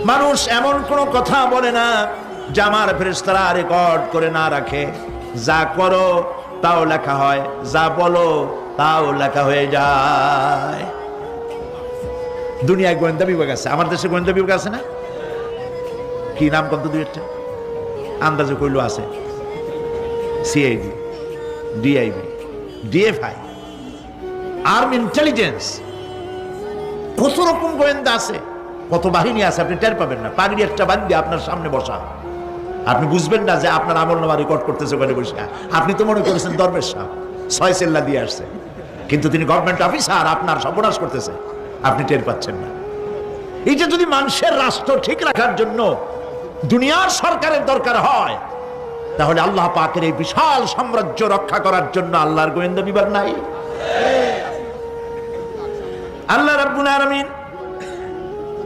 মানুষ এমন কোনো কথা বলে না যে আমার ফেরেশতারা রেকর্ড করে না রাখে। যা করো তাও লেখা হয়, যা বলো তাও লেখা হয়ে যায়। দুনিয়ায় গোয়েন্দা বিভাগ আছে, আমার দেশে গোয়েন্দা বিভাগ আছে না? কি নাম কত দুই একটা আন্দাজে কইলো আছে। CID, DIB, DFI, army intelligence, কত রকম গোয়েন্দা আছে, কত বাহিনী আছে আপনি টের পাবেন না। পাগড়ি একটা বান্ধি আপনার সামনে বসা, আপনি বুঝবেন না যে আপনার আমলনামা রেকর্ড করতেছে ওখানে বসে। আপনি তো মনে করেছেন দরবেশ সাহেব 6 সেল্লা দিয়ে আসছে, কিন্তু তিনি গভর্নমেন্ট অফিসার, আপনার সর্বনাশ করতেছে, আপনি টের পাচ্ছেন না। এই যে যদি মানুষের রাষ্ট্র ঠিক রাখার জন্য দুনিয়ার সরকারের দরকার হয়, তাহলে আল্লাহ পাকের এই বিশাল সাম্রাজ্য রক্ষা করার জন্য আল্লাহর গোয়েন্দা বিভাগ নাই? আল্লাহ রাব্বুল আলামিন